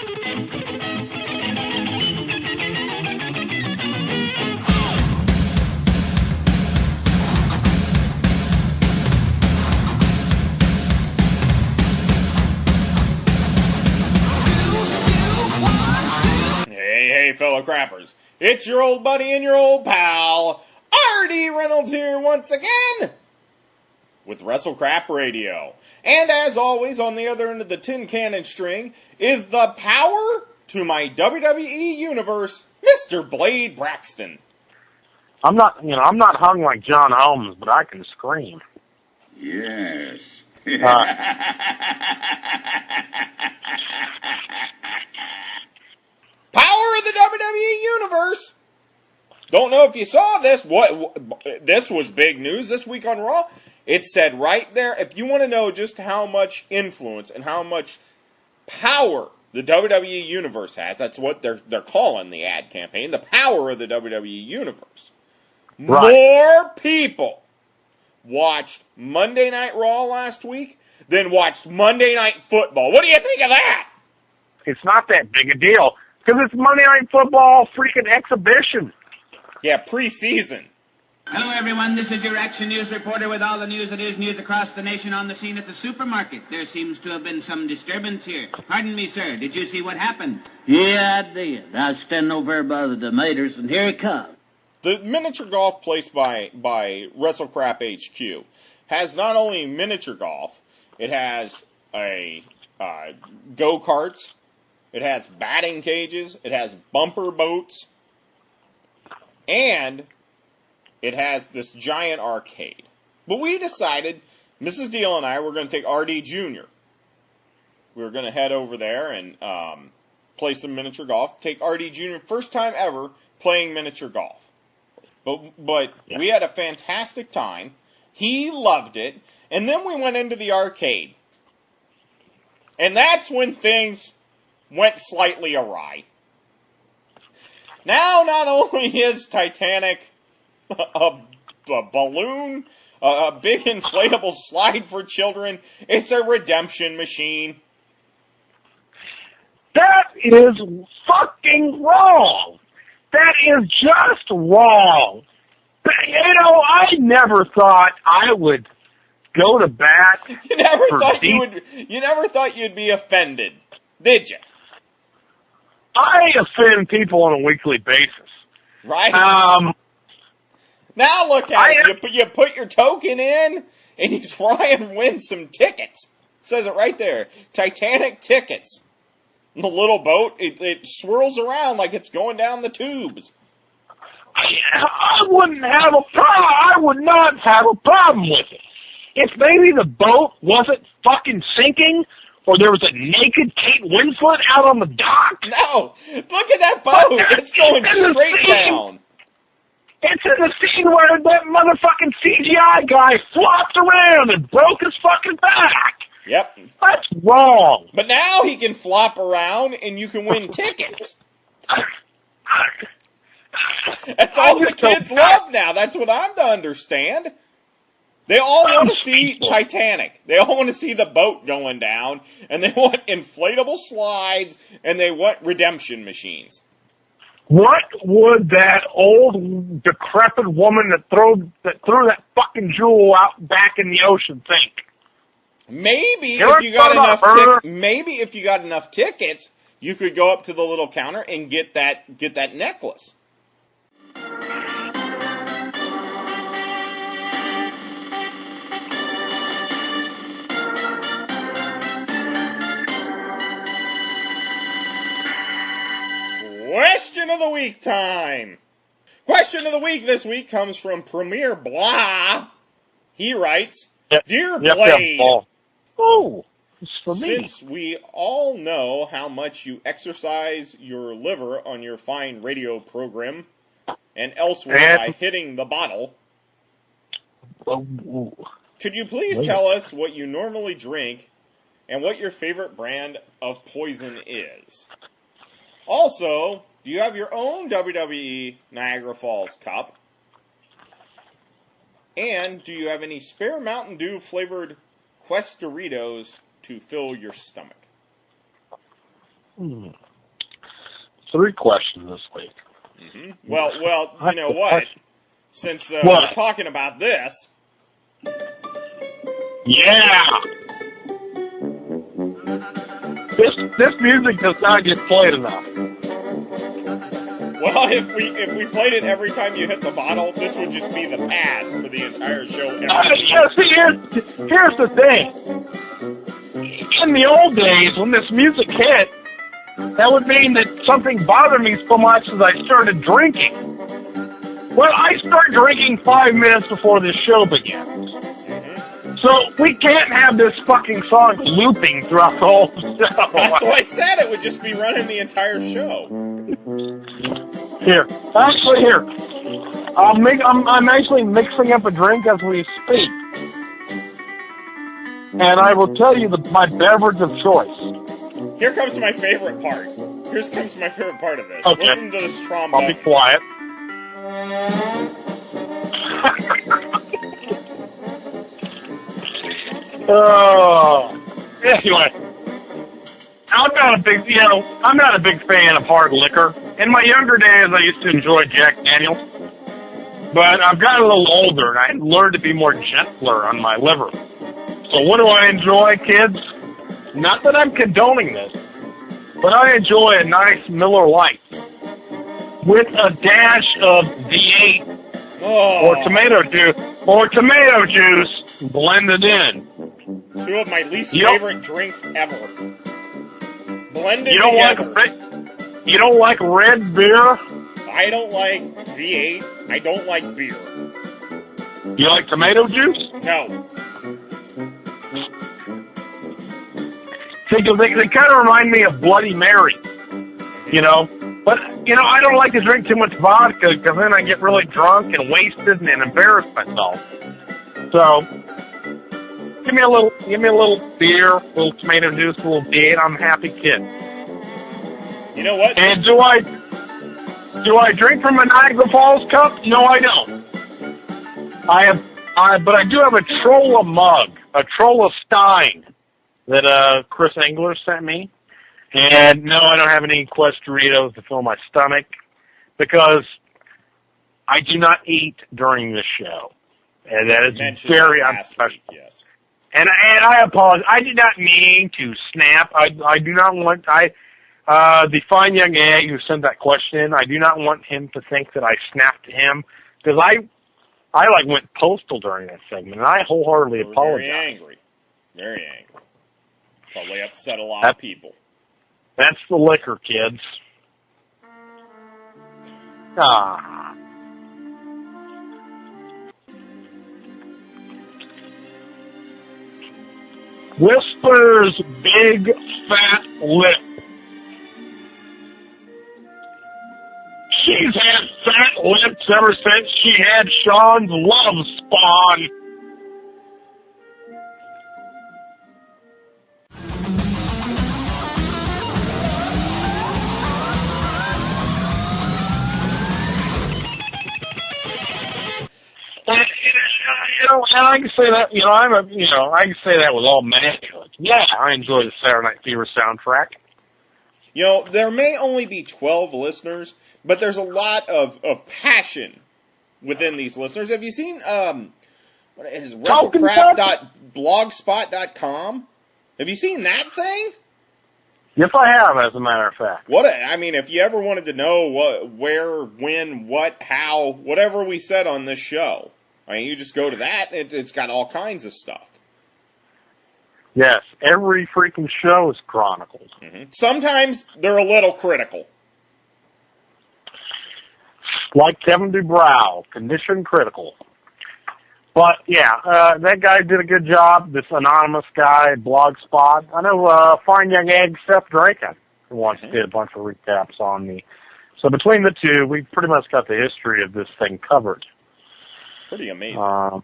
Hey, fellow crappers. It's your old buddy and your old pal, R.D. Reynolds here once again with WrestleCrap Radio. And as always, on the other end of the tin cannon string is the power to my WWE universe, Mr. Blade Braxton. I'm not hung like John Holmes, but I can scream. Yes. Power of the WWE Universe. Don't know if you saw this. This was big news this week on Raw. It said right there, if you want to know just how much influence and how much power the WWE Universe has, that's what they're calling the ad campaign, the power of the WWE Universe. Right. More people watched Monday Night Raw last week than watched Monday Night Football. What do you think of that? It's not that big a deal. Because it's Monday Night Football freaking exhibition. Yeah, preseason. Hello, everyone. This is your Action News reporter with all the news that is news across the nation on the scene at the supermarket. There seems to have been some disturbance here. Pardon me, sir. Did you see what happened? Yeah, I did. I was standing over by the tomatoes, and here it comes. The miniature golf place by WrestleCrap HQ has not only miniature golf, it has a go-karts, it has batting cages, it has bumper boats, and it has this giant arcade. But we decided, Mrs. Deal and I were going to take RD Jr. We were going to head over there and play some miniature golf. Take RD Jr. first time ever playing miniature golf. But we had a fantastic time. He loved it. And then we went into the arcade. And that's when things went slightly awry. Now, not only is Titanic a balloon, a big inflatable slide for children, it's a redemption machine. That is fucking wrong. That is just wrong. I never thought I would go to bat. You never thought you'd be offended, did you? I offend people on a weekly basis. Right? Now look at it. You put your token in, and you try and win some tickets. It says it right there. Titanic tickets. The little boat, it swirls around like it's going down the tubes. I wouldn't have a problem. I would not have a problem with it. If maybe the boat wasn't fucking sinking, or there was a naked Kate Winslet out on the dock. No! Look at that boat! It's going straight down. It's in the scene where that motherfucking CGI guy flopped around and broke his fucking back. Yep. That's wrong. But now he can flop around and you can win tickets. That's all the kids love now. That's what I'm to understand. They all want to see Titanic. They all want to see the boat going down, and they want inflatable slides, and they want redemption machines. What would that old, decrepit woman that threw that fucking jewel out back in the ocean think? Maybe if you got enough tickets, you could go up to the little counter and get that necklace. Question of the week time. Question of the week this week comes from Premier Blah. He writes, Dear Blade, oh, it's for me. Since we all know how much you exercise your liver on your fine radio program and elsewhere by hitting the bottle, could you please tell us what you normally drink and what your favorite brand of poison is? Also, do you have your own WWE Niagara Falls cup? And do you have any spare Mountain Dew flavored Quest Doritos to fill your stomach? 3 questions this week. Mm-hmm. Well, you know what? Since we're talking about this. Yeah! This music does not get played enough. Well, if we played it every time you hit the bottle, this would just be the pad for the entire show. Here's the thing. In the old days, when this music hit, that would mean that something bothered me so much that I started drinking. Well, I start drinking 5 minutes before this show begins. Mm-hmm. So we can't have this fucking song looping throughout the whole show. That's what I said. It would just be running the entire show. Here. I'm actually mixing up a drink as we speak. And I will tell you my beverage of choice. Here comes my favorite part. Here comes my favorite part of this. Okay. Listen to this trombone. I'll be quiet. Anyway, I'm not a big fan of hard liquor. In my younger days, I used to enjoy Jack Daniels. But I've gotten a little older, and I learned to be more gentler on my liver. So what do I enjoy, kids? Not that I'm condoning this, but I enjoy a nice Miller Lite with a dash of V8 or tomato juice blended in. 2 of my least favorite drinks ever. Blended together. You don't like red beer? I don't like V8. I don't like beer. You like tomato juice? No. See, they kind of remind me of Bloody Mary, you know. But, I don't like to drink too much vodka because then I get really drunk and wasted and embarrass myself. So, give me a little beer, a little tomato juice, a little V8. I'm a happy kid. You know what? And do I drink from a Niagara Falls cup? No, I don't. But I do have a Trolla mug, a Trolla Stein that Chris Engler sent me. And no, I don't have any Quest Doritos to fill my stomach because I do not eat during the show. And that is very unprofessional. Yes. And I apologize. I did not mean to snap. I do not want the fine young egg who sent that question in, I do not want him to think that I snapped at him because I went postal during that segment, and I wholeheartedly apologize. Very angry. Probably upset a lot of people. That's the liquor, kids. Ah. Whisper's big fat lip. She's had fat lips ever since she had Sean's love spawn. And I can say that, I can say that with all manhood. Yeah, I enjoy the Saturday Night Fever soundtrack. There may only be 12 listeners, but there's a lot of passion within these listeners. Have you seen, what is wrestlecrap.blogspot.com? Have you seen that thing? Yes, I have, as a matter of fact. If you ever wanted to know where, when, what, how, whatever we said on this show, you just go to that. It's got all kinds of stuff. Yes, every freaking show is chronicled. Mm-hmm. Sometimes they're a little critical. Like Kevin Dubrow, condition critical. But, yeah, that guy did a good job, this anonymous guy, Blogspot. I know Fine Young Egg, Seth Draken, who once did a bunch of recaps on me. So between the two, we pretty much got the history of this thing covered. Pretty amazing.